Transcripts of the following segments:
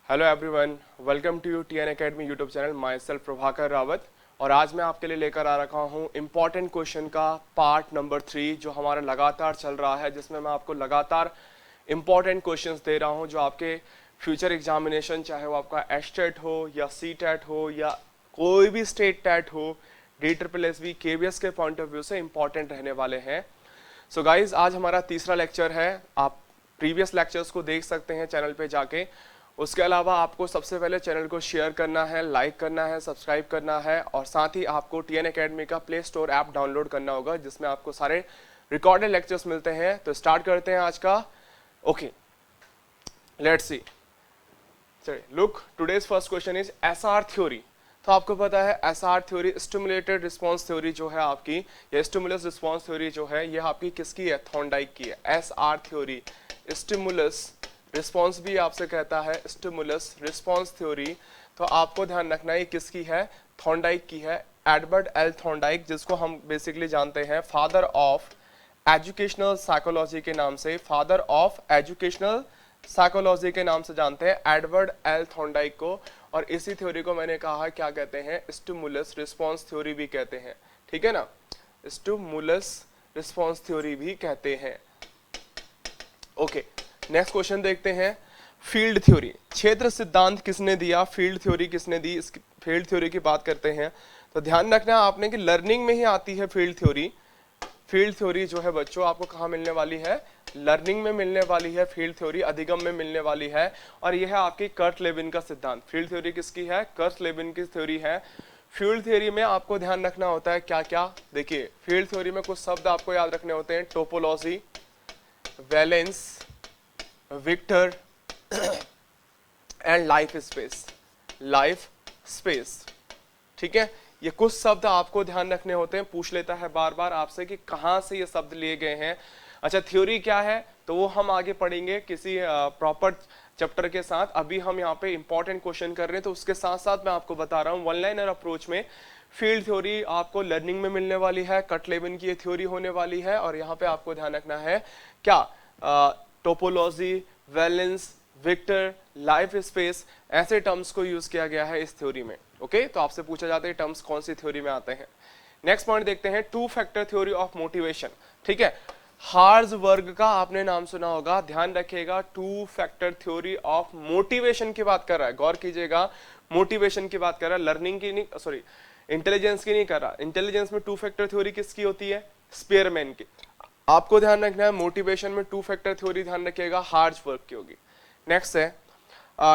Hello everyone, welcome to U TN academy YouTube channel. Myself Prabhakar Rawat. और आज मैं आपके लिए लेकर आ रखा हूँ इम्पॉर्टेंट क्वेश्चन का पार्ट नंबर 3 जो हमारा लगातार चल रहा है, जिसमें मैं आपको लगातार इम्पॉर्टेंट क्वेश्चंस दे रहा हूँ जो आपके फ्यूचर एग्जामिनेशन, चाहे वो आपका एस्टेट हो या सी टेट हो या कोई भी स्टेट टेट हो, DSSB KVS के पॉइंट ऑफ व्यू से इम्पॉर्टेंट रहने वाले हैं। सो गाइज, आज हमारा तीसरा लेक्चर है। आप प्रीवियस लेक्चर्स को देख सकते हैं चैनल पे जाके। उसके अलावा आपको सबसे पहले चैनल को शेयर करना है, लाइक करना है, सब्सक्राइब करना है और साथ ही आपको टीएन एकेडमी का प्ले स्टोर ऐप डाउनलोड करना होगा जिसमें आपको सारे रिकॉर्डेड लेक्चर्स मिलते हैं। तो स्टार्ट करते हैं आज का। Okay, let's see. चलिए, look, today's first question is SR theory. तो आपको पता है SR theory, stimulated response theory जो है आपकी, या स्टिमुलस रिस्पांस थ्योरी जो है, ये आपकी किसकी है? थॉर्नडाइक की है। एसआर थ्योरी, स्टिमुलस रिस्पांस भी आपसे कहता है, स्टिमुलस रिस्पांस थ्योरी। तो आपको ध्यान रखना है किसकी है? थॉर्नडाइक की है। एडवर्ड एल थॉर्नडाइक, जिसको हम बेसिकली जानते हैं फादर ऑफ एजुकेशनल साइकोलॉजी के नाम से, फादर ऑफ एजुकेशनल साइकोलॉजी के नाम से जानते हैं एडवर्ड एल थॉर्नडाइक को। और इसी थ्योरी को मैंने कहा क्या कहते हैं? स्टिमुलस रिस्पांस थ्योरी भी कहते हैं। ठीक है ना, स्टिमुलस रिस्पांस थ्योरी भी कहते हैं। ओके, नेक्स्ट क्वेश्चन देखते हैं। फील्ड थ्योरी, क्षेत्र सिद्धांत किसने दिया? फील्ड थ्योरी किसने दी? इस फील्ड थ्योरी की बात करते हैं तो ध्यान रखना आपने कि लर्निंग में ही आती है फील्ड थ्योरी। फील्ड थ्योरी जो है बच्चों आपको कहाँ मिलने वाली है? लर्निंग में मिलने वाली है फील्ड थ्योरी, अधिगम में मिलने वाली है। और यह है आपकी कर्ट लेविन का सिद्धांत। फील्ड थ्योरी किसकी है? कर्ट लेविन की थ्योरी है। फील्ड थ्योरी में आपको ध्यान रखना होता है क्या क्या? देखिए, फील्ड थ्योरी में कुछ शब्द आपको याद रखने होते हैं। Topology, valence, vector and life space. Life space, ठीक है, ये कुछ शब्द आपको ध्यान रखने होते हैं। पूछ लेता है बार बार आपसे कि कहां से ये शब्द लिए गए हैं। अच्छा, थ्योरी क्या है तो वो हम आगे पढ़ेंगे किसी प्रॉपर चैप्टर के साथ। अभी हम यहाँ पे इंपॉर्टेंट क्वेश्चन कर रहे हैं तो उसके साथ साथ मैं आपको बता रहा हूँ वन लाइनर अप्रोच में फील्ड थ्योरी आपको लर्निंग में मिलने वाली है। कट लेविन की ये थ्योरी होने वाली है। और यहाँ पे आपको ध्यान रखना है क्या? Topology, valence, vector, life space, ऐसे टर्म्स को यूज किया गया है इस थ्योरी में। ओके, तो आपसे पूछा जाता है टर्म्स कौन सी थ्योरी में आते हैं। नेक्स्ट पॉइंट देखते हैं, two factor theory of motivation. ठीक है, हार्जबर्ग का आपने नाम सुना होगा, ध्यान रखिएगा। Two factor theory of motivation की बात कर रहा है, गौर कीजिएगा। मोटिवेशन की बात कर रहा है, लर्निंग की नहीं, सॉरी इंटेलिजेंस की नहीं कर रहा। इंटेलिजेंस में टू फैक्टर थ्योरी किसकी होती है? स्पीयरमैन की। आपको ध्यान रखना है मोटिवेशन में टू फैक्टर थ्योरी ध्यान रखिएगा हार्जबर्ग की होगी। नेक्स्ट है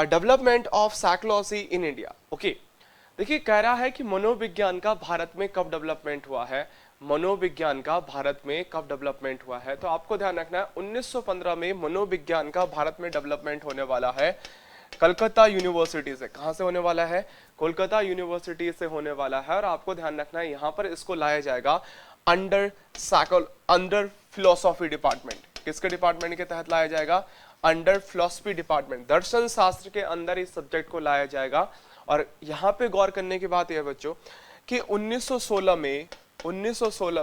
development of psychology in India. Okay, देखिए कह रहा है कि मनोविज्ञान का भारत में कब डेवलपमेंट हुआ है? मनोविज्ञान का भारत में कब डेवलपमेंट हुआ है? तो आपको ध्यान रखना है 1915 में मनोविज्ञान का भारत में डेवलपमेंट होने वाला है। कलकत्ता यूनिवर्सिटी से। कहां से होने वाला है? कोलकाता यूनिवर्सिटी से होने वाला है। और आपको ध्यान रखना है यहाँ पर इसको लाया जाएगा अंडर फिलोसॉफी डिपार्टमेंट। किसके डिपार्टमेंट के तहत लाया जाएगा? अंडर फिलोसफी डिपार्टमेंट, दर्शन शास्त्र के अंदर इस सब्जेक्ट को लाया जाएगा। और यहाँ पे गौर करने की बात यह बच्चों कि 1916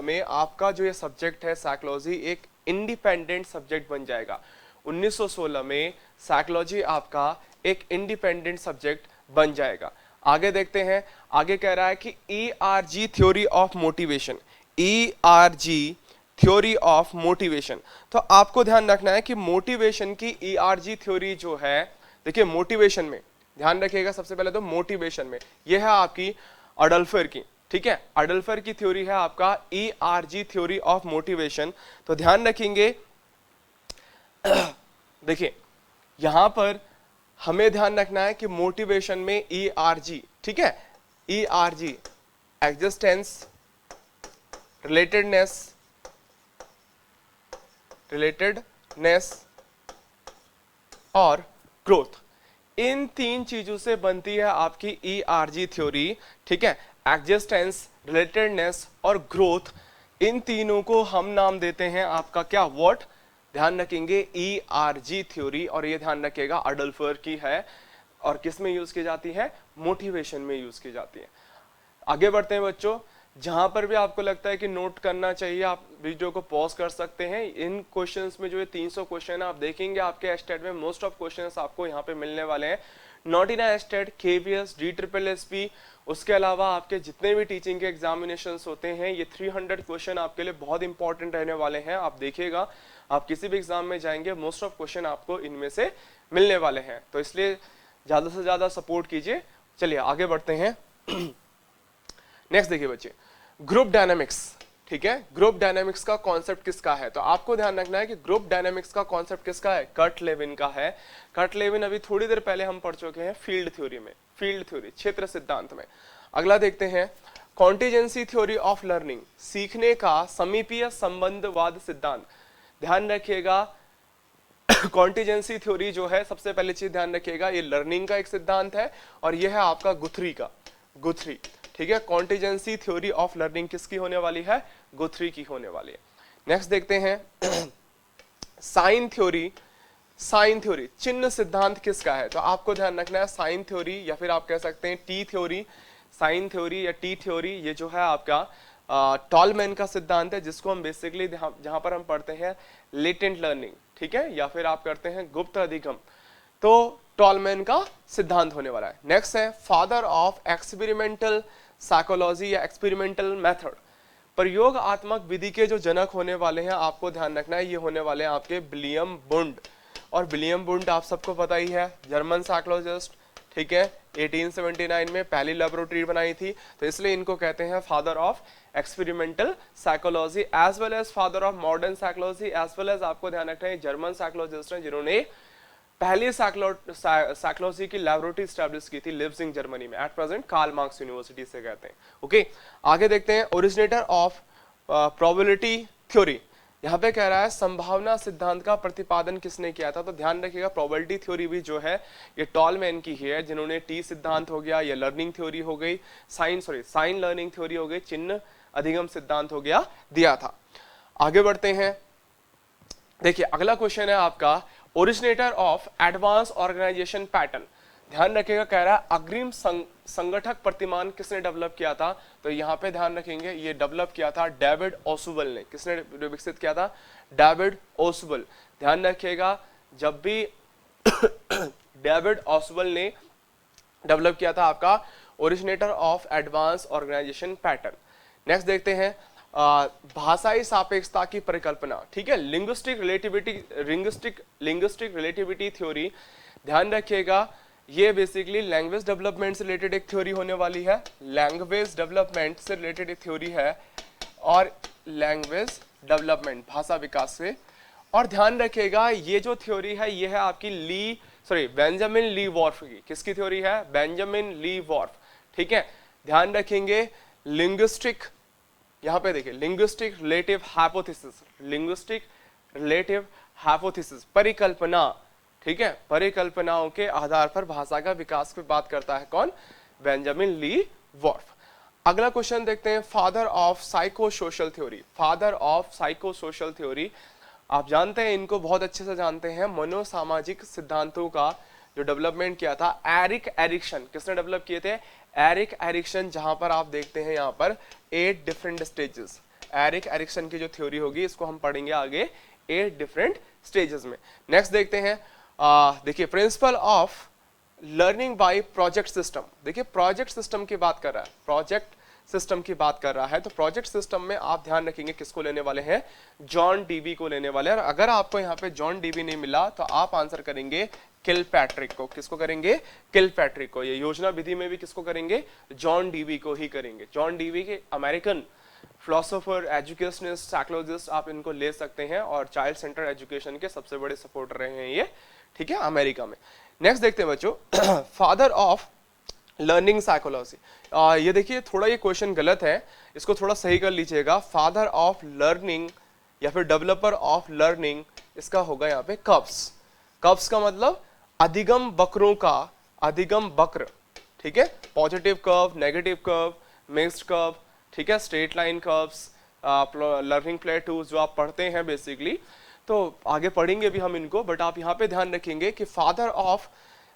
में आपका जो ये सब्जेक्ट है साइकोलॉजी एक इंडिपेंडेंट सब्जेक्ट बन जाएगा। 1916 में साइकोलॉजी आपका एक इंडिपेंडेंट सब्जेक्ट बन जाएगा। आगे देखते हैं, आगे कह रहा है कि ERG theory of motivation. ERG theory of motivation. तो आपको ध्यान रखना है कि मोटिवेशन की ERG थ्योरी जो है, देखिए मोटिवेशन में ध्यान रखिएगा सबसे पहले तो मोटिवेशन में यह है आपकी अडल्फर की। ठीक है, अडल्फर की थ्योरी है आपका ERG थ्योरी ऑफ मोटिवेशन। तो ध्यान रखेंगे देखिए यहां पर हमें ध्यान रखना है कि मोटिवेशन में ERG, ठीक है, ERG एग्जिस्टेंस, रिलेटेडनेस और ग्रोथ, इन तीन चीजों से बनती है आपकी ERG थ्योरी। ठीक है, एग्जिस्टेंस, रिलेटेडनेस और ग्रोथ, इन तीनों को हम नाम देते हैं आपका क्या? व्हाट? ध्यान रखेंगे ERG थ्योरी। और ये ध्यान रखिएगा अडल्फर की है और किस में यूज की जाती है? मोटिवेशन में यूज की जाती है। आगे बढ़ते हैं बच्चों, जहां पर भी आपको लगता है कि नोट करना चाहिए आप वीडियो को पॉज कर सकते हैं। इन क्वेश्चंस में जो ये 300 क्वेश्चन है आप देखेंगे आपके स्टेट में मोस्ट ऑफ क्वेश्चंस आपको यहाँ पे मिलने वाले हैं नोटिना स्टेट, KVS, DSSS, उसके अलावा आपके जितने भी टीचिंग के एग्जामिनेशंस होते हैं, ये 300 क्वेश्चन आपके लिए बहुत इंपॉर्टेंट रहने वाले हैं। आप देखिएगा, आप किसी भी एग्जाम में जाएंगे, मोस्ट ऑफ क्वेश्चन आपको इनमें से मिलने वाले हैं, तो इसलिए ज़्यादा से ज़्यादा सपोर्ट कीजिए। चलिए आगे बढ़ते हैं। नेक्स्ट देखिए बच्चे, ग्रुप डायनामिक्स, ठीक है। ग्रुप डायनामिक्स का कॉन्सेप्ट किसका है? तो आपको ध्यान रखना है कि ग्रुप डायनामिक्स का कॉन्सेप्ट किसका है? कर्ट लेविन का है। कर्ट लेविन अभी थोड़ी देर पहले हम पढ़ चुके हैं फील्ड थ्योरी में, फील्ड थ्योरी, क्षेत्र सिद्धांत में। अगला देखते हैं, कॉन्टिजेंसी थ्योरी ऑफ लर्निंग, सीखने का समीपीय संबंधवाद सिद्धांत। ध्यान रखिएगा, कॉन्टिजेंसी थ्योरी जो है, सबसे पहले चीज ध्यान रखिएगा, ये लर्निंग का एक सिद्धांत है और यह है आपका गुथरी का, गुथरी, ठीक है। कॉन्टिजेंसी थ्योरी ऑफ लर्निंग किसकी होने वाली है? गुथरी की होने वाली है। नेक्स्ट देखते हैं, साइन थ्योरी, साइन थ्योरी, चिन्ह सिद्धांत किसका है? तो आपको ध्यान रखना है, साइन थ्योरी या फिर आप कह सकते हैं टी थ्योरी, साइन थ्योरी या टी थ्योरी, ये जो है आपका टॉलमैन का सिद्धांत है, जिसको हम बेसिकली जहां पर हम पढ़ते हैं लेटेंट लर्निंग, ठीक है, या फिर आप करते हैं गुप्त अधिगम, तो टॉलमैन का सिद्धांत होने वाला है। नेक्स्ट है फादर ऑफ एक्सपेरिमेंटल साइकोलॉजी या एक्सपेरिमेंटल मेथड, प्रयोगात्मक विधि के जो जनक होने वाले हैं, आपको ध्यान रखना है, ये होने वाले हैं आपके विलियम वुंड। और विलियम वुंड आप सबको पता ही है, जर्मन साइकोलॉजिस्ट, ठीक है, 1879 में पहली लेबोरेटरी बनाई थी, तो इसलिए इनको कहते हैं father of experimental psychology as well as father of modern psychology, as well as आपको ध्यान रखना है जर्मन साइकोलॉजिस्ट हैं जिन्होंने पहली साइकोलॉजी की लेबोरेटरी स्टैब्लिश की थी लिप्जिंग जर्मनी में, at present Karl Marx University से कहते हैं। ओके, आगे देखते हैं, ओरिजिनेटर ऑफ प्रोबेबिलिटी थ्योरी, यहाँ पे कह रहा है संभावना सिद्धांत का प्रतिपादन किसने किया था? तो ध्यान रखिएगा, प्रोबेबिलिटी थ्योरी भी जो है ये टॉलमैन की ही है, जिन्होंने टी सिद्धांत हो गया, या लर्निंग थ्योरी हो गई, साइन लर्निंग थ्योरी हो गई, चिन्ह अधिगम सिद्धांत हो गया, दिया था। आगे बढ़ते हैं, देखिए अगला क्वेश्चन है आपका, originator of advance organization pattern. ध्यान रखिएगा, कह रहा है अग्रिम संगठक प्रतिमान किसने डेवलप किया था? तो यहाँ पे ध्यान रखेंगे, ये डेवलप किया था डेविड ओसुबल ने। किसने विकसित किया था? डेविड ओसुबल। ध्यान रखिएगा, जब भी डेविड ओसुबल ने डेवलप किया था आपका originator of advance organization pattern. Next देखते हैं, भाषाई सापेक्षता की परिकल्पना, ठीक है, लिंग्विस्टिक रिलेटिविटी थ्योरी। ध्यान रखिएगा, ये बेसिकली लैंग्वेज डेवलपमेंट से रिलेटेड एक थ्योरी होने वाली है, लैंग्वेज डेवलपमेंट से रिलेटेड एक थ्योरी है, और लैंग्वेज डेवलपमेंट भाषा विकास से। और ध्यान रखिएगा, ये जो थ्योरी है ये है आपकी बेंजामिन ली वॉर्फ की। किसकी थ्योरी है? बेंजामिन ली वॉर्फ, ठीक है। ध्यान रखेंगे, लिंग्विस्टिक, यहाँ पे देखिए linguistic relative hypothesis, linguistic relative hypothesis, परिकल्पना, ठीक है, परिकल्पनाओं के आधार पर भाषा का विकास की बात करता है कौन? बेंजामिन ली वॉर्फ। अगला क्वेश्चन देखते हैं, father of psycho social theory, father of psycho social theory, आप जानते हैं, इनको बहुत अच्छे से जानते हैं, मनोसामाजिक सिद्धांतों का जो डेवलपमेंट किया था एरिक एरिक्सन। किसने डेवलप किए थे? Erik Erikson. जहां पर आप देखते हैं यहाँ पर 8 डिफरेंट स्टेजेस, एरिक एरिक्सन की जो थ्योरी होगी इसको हम पढ़ेंगे आगे 8 डिफरेंट स्टेजेस में। नेक्स्ट देखते हैं, देखिए principle of learning by project system. देखिए प्रोजेक्ट सिस्टम की बात कर रहा है, प्रोजेक्ट सिस्टम की बात कर रहा है, तो प्रोजेक्ट सिस्टम में आप ध्यान रखेंगे किसको लेने वाले हैं? जॉन डीबी को लेने वाले हैं। और अगर आपको यहाँ पे जॉन डीबी नहीं मिला तो आप आंसर करेंगे किलपैट्रिक को। किसको करेंगे? किलपैट्रिक को। ये योजना विधि में भी किसको करेंगे? जॉन डीबी को ही करेंगे। जॉन डीबी के अमेरिकन फिलोसोफर, एजुकेशनिस्ट, साइकोलॉजिस्ट आप इनको ले सकते हैं, और चाइल्ड सेंटर एजुकेशन के सबसे बड़े सपोर्टर रहे हैं ये, ठीक है, अमेरिका में। नेक्स्ट देखते हैं बच्चों, फादर ऑफ लर्निंग साइकोलॉजी। ये देखिए थोड़ा ये क्वेश्चन गलत है, इसको थोड़ा सही कर लीजिएगा। फादर ऑफ लर्निंग या फिर डेवलपर ऑफ लर्निंग, इसका होगा यहाँ पे कब्स। कब्स का मतलब अधिगम वक्रों का, अधिगम वक्र, ठीक है, positive curve, negative curve, mixed curve, ठीक है, straight line curves, learning plateaus जो आप पढ़ते हैं बेसिकली, तो आगे पढ़ेंगे भी हम इनको, बट आप यहाँ पे ध्यान रखेंगे कि फादर ऑफ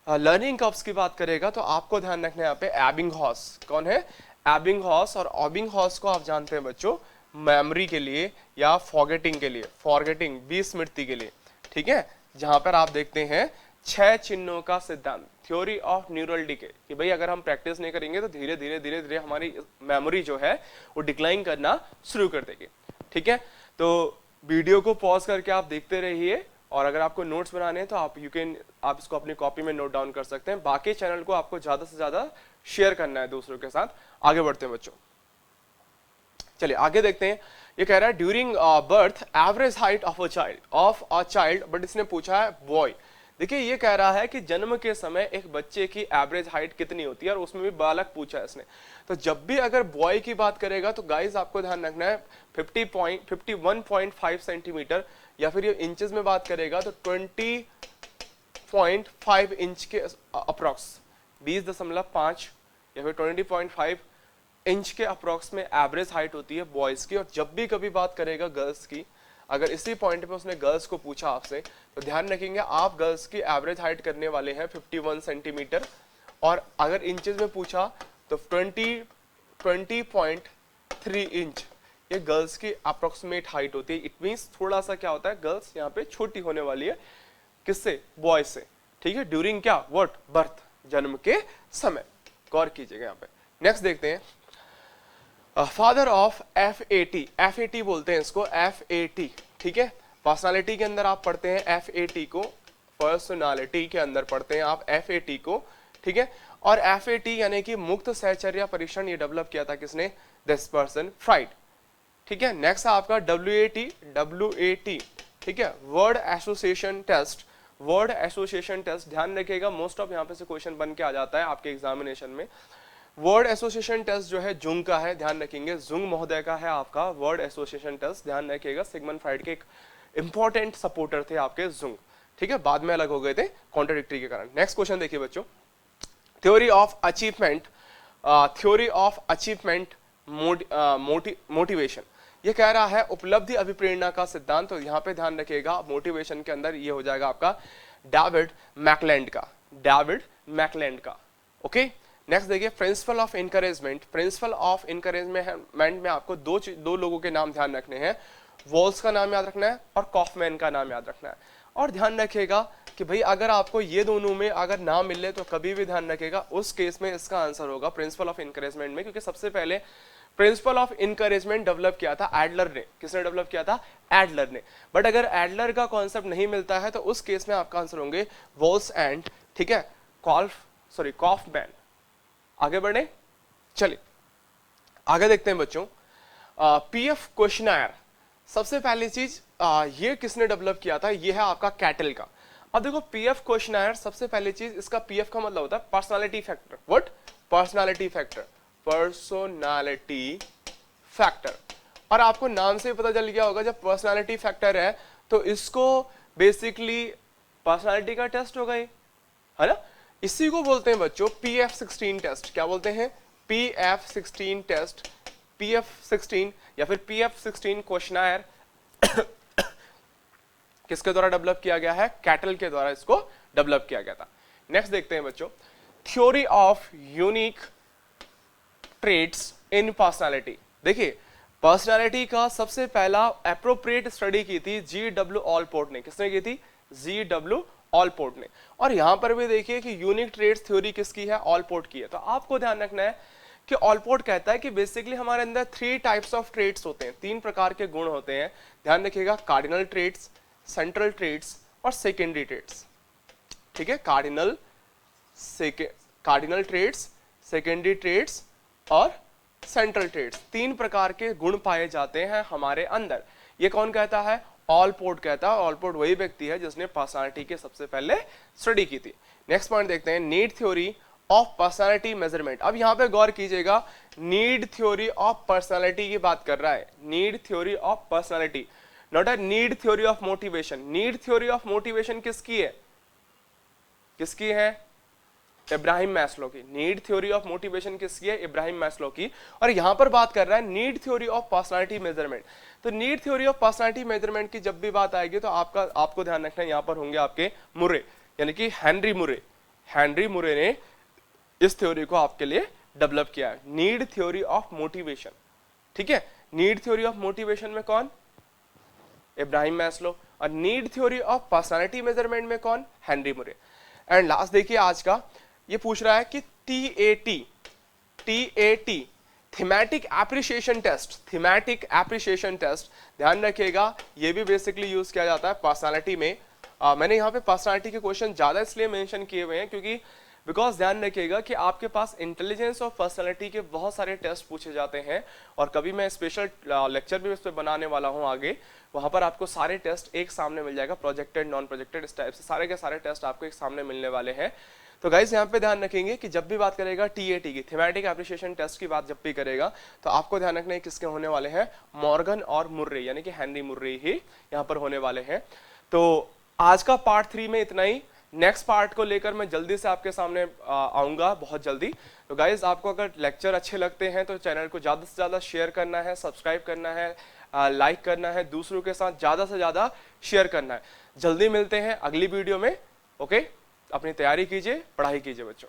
लर्निंग कर्व्स की बात करेगा तो आपको ध्यान रखना है यहाँ पे एबिंगहॉस। कौन है? एबिंगहॉस। और एबिंगहॉस को आप जानते हैं बच्चों मेमोरी के लिए या फॉरगेटिंग के लिए, फॉरगेटिंग, विस्मृति के लिए, ठीक है, जहां पर आप देखते हैं 6 चिन्हों का सिद्धांत। थ्योरी ऑफ न्यूरल डिके, कि भाई अगर हम प्रैक्टिस नहीं करेंगे तो धीरे धीरे हमारी मेमोरी जो है वो डिक्लाइन करना शुरू कर देगी। ठीक है, तो वीडियो को पॉज करके आप देखते रहिए, और अगर आपको नोट्स बनाने हैं तो आप आप इसको अपनी कॉपी में नोट डाउन कर सकते हैं। बाकी चैनल को आपको ज्यादा से ज्यादा शेयर करना है दूसरों के साथ। आगे बढ़ते हैं बच्चों, चलिए आगे देखते हैं। ये कह रहा है during birth average height of a child, but इसने पूछा है बॉय। देखिए ये कह रहा है कि जन्म के समय एक बच्चे की एवरेज हाइट कितनी होती है, और उसमें भी बालक पूछा है इसने। तो जब भी अगर बॉय की बात करेगा तो गाइस आपको ध्यान रखना है 51.5 सेंटीमीटर, या फिर ये इंचेस में बात करेगा तो 20.5 इंच के अप्रॉक्स, 20.5 या फिर 20.5 इंच के अप्रॉक्स में एवरेज हाइट होती है बॉयज की। और जब भी कभी बात करेगा गर्ल्स की, अगर इसी पॉइंट पे उसने गर्ल्स को पूछा आपसे, तो ध्यान रखेंगे आप गर्ल्स की एवरेज हाइट करने वाले हैं 51 सेंटीमीटर, और अगर इंचेस में पूछा तो 20.3 इंच ये गर्ल्स की अप्रोक्सीमेट हाइट होती है। इट मींस थोड़ा सा क्या होता है, गर्ल्स यहाँ पे छोटी होने वाली है किससे, बॉय से। ठीक है, ड्यूरिंग क्या, व्हाट, बर्थ, जन्म के समय। गौर कीजिएगा यहाँ पे। नेक्स्ट देखते हैं, फादर ऑफ FAT बोलते हैं इसको, FAT। ठीक है, पर्सनालिटी के अंदर आप पढ़ते हैं FAT को, पर्सनालिटी के अंदर पढ़ते हैं आप FAT को। ठीक है, और FAT यानी कि मुक्त सहचर्या परीक्षण, ये डेवलप किया था किसने, दिस पर्सन, फ्राइड। ठीक है, नेक्स्ट है आपका WAT। ठीक है, word association test, word association test. ध्यान रखिएगा मोस्ट ऑफ यहाँ पे से क्वेश्चन बन के आ जाता है आपके एग्जामिनेशन में। वर्ड एसोसिएशन टेस्ट जो है जुंग का है, ध्यान रखेंगे, जुंग महोदय का है आपका वर्ड एसोसिएशन टेस्ट। ध्यान रखिएगा, सिगमंड फ्राइड के एक इंपॉर्टेंट सपोर्टर थे आपके जुंग। ठीक है, बाद में अलग हो गए थे कॉन्ट्राडिक्टरी के कारण। नेक्स्ट क्वेश्चन देखिए बच्चों, थ्योरी ऑफ अचीवमेंट मोटिवेशन। ये कह रहा है उपलब्धि अभिप्रेरणा का सिद्धांत। तो यहाँ पे ध्यान रखिएगा मोटिवेशन के अंदर ये हो जाएगा आपका डेविड मैकलैंड का। ओके, नेक्स्ट देखिए principle of encouragement. Principle of encouragement में आपको दो लोगों के नाम ध्यान रखने हैं, वॉल्स का नाम याद रखना है और कॉफमैन का नाम याद रखना है। और ध्यान रखिएगा कि भाई अगर आपको ये दोनों में अगर नाम मिले तो कभी भी ध्यान रखिएगा उस केस में इसका आंसर होगा प्रिंसिपल ऑफ इनकरेजमेंट में, क्योंकि सबसे पहले प्रिंसिपल ऑफ इनकरेजमेंट डेवलप किया था एडलर ने। किसने डेवलप किया था, एडलर ने। बट अगर एडलर का कॉन्सेप्ट नहीं मिलता है तो उस केस में आपका आंसर होंगे वॉल्स एंड, ठीक है, कॉफमैन। आगे बढ़े, चलिए आगे देखते हैं बच्चों। PF क्वेश्चनर, सबसे पहली चीज ये किसने डेवलप किया था, ये है आपका कैटल का। अब देखो PF क्वेश्चनर, सबसे पहली चीज इसका PF का मतलब होता है personality factor. What, personality factor. और आपको नाम से पता चल गया होगा जब पर्सनालिटी फैक्टर है तो इसको बेसिकली पर्सनालिटी का टेस्ट होगा ये, है ना। इसी को बोलते हैं बच्चों PF16 टेस्ट। क्या बोलते हैं, PF16 टेस्ट, PF16 या फिर PF16 क्वेश्चनर किसके द्वारा डेवलप किया गया है, कैटल के द्वारा इसको डेवलप किया गया था। नेक्स्ट देखते हैं बच्चों, theory of unique traits in personality. देखिए पर्सनालिटी का सबसे पहला एप्रोप्रिएट स्टडी की थी GW ऑलपोर्ट ने। किसने की थी, GW ऑलपोर्ट ने। और यहां पर भी देखिए कि यूनिक ट्रेट्स थ्योरी किसकी है, ऑलपोर्ट की है। तो आपको ध्यान रखना है कि ऑलपोर्ट कहता है कि बेसिकली हमारे अंदर 3 टाइप्स ऑफ ट्रेट्स होते हैं, 3 प्रकार के गुण होते हैं। ध्यान रखिएगा, कार्डिनल ट्रेट्स, सेंट्रल ट्रेट्स और सेकेंडरी ट्रेट्स। ठीक है, कार्डिनल ट्रेट्स, सेकेंडरी ट्रेट्स और सेंट्रल ट्रेट्स, 3 प्रकार के गुण पाए जाते हैं हमारे अंदर। ये कौन कहता है, ऑलपोर्ट कहता है। ऑलपोर्ट वही व्यक्ति है जिसने पर्सनालिटी के सबसे पहले स्टडी की थी। नेक्स्ट पॉइंट देखते हैं, need theory of personality measurement. अब यहां पे गौर कीजिएगा, नीड थ्योरी ऑफ पर्सनालिटी की बात कर रहा है, need theory of personality, not a need theory of motivation. Need theory of motivation किसकी है, किसकी है, इब्राहिम मैस्लो की। नीड थ्योरी ऑफ मोटिवेशन किसकी है, इब्राहिम मैस्लो की। और यहां पर बात कर रहा है need theory of personality measurement. तो need theory of personality measurement की जब भी बात आएगी तो आपको ध्यान रखना है, यहां पर होंगे आपके मुरे, यानी कि हेनरी मुरे ने इस थ्योरी को आपके लिए डेवलप किया है, नीड थ्योरी ऑफ मोटिवेशन। ठीक है, नीड थ्योरी ऑफ मोटिवेशन में कौन, इब्राहिम मैस्लो। और need theory of personality measurement में कौन, हेनरी मुरे। एंड लास्ट देखिए आज का, ये पूछ रहा है कि TAT thematic appreciation test, thematic appreciation test ध्यान रखिएगा, ये भी बेसिकली यूज किया जाता है पर्सनालिटी में। मैंने यहाँ पे पर्सनालिटी के क्वेश्चन ज्यादा इसलिए मेंशन किए हुए हैं क्योंकि बिकॉज ध्यान रखिएगा कि आपके पास इंटेलिजेंस और पर्सनालिटी के बहुत सारे टेस्ट पूछे जाते हैं, और कभी मैं स्पेशल लेक्चर भी उस पर बनाने वाला हूँ आगे, वहां पर आपको सारे टेस्ट एक सामने मिल जाएगा, प्रोजेक्टेड नॉन प्रोजेक्टेड इस टाइप से सारे के सारे टेस्ट आपको एक सामने मिलने वाले हैं। तो गाइस यहाँ पे ध्यान रखेंगे कि जब भी बात करेगा TAT की, थीमेटिक एप्रिसिएशन टेस्ट की बात जब भी करेगा, तो आपको ध्यान रखना है किसके होने वाले हैं, मॉर्गन और मुर्रे यानी कि हेनरी मुर्रे ही यहाँ पर होने वाले हैं। तो आज का पार्ट 3 में इतना ही। नेक्स्ट पार्ट को लेकर मैं जल्दी से आपके सामने आऊंगा, बहुत जल्दी। तो गाइज आपको अगर लेक्चर अच्छे लगते हैं तो चैनल को ज़्यादा से ज़्यादा शेयर करना है, सब्सक्राइब करना है, लाइक करना है, दूसरों के साथ ज़्यादा से ज़्यादा शेयर करना है। जल्दी मिलते हैं अगली वीडियो में। ओके, अपनी तैयारी कीजिए, पढ़ाई कीजिए बच्चों।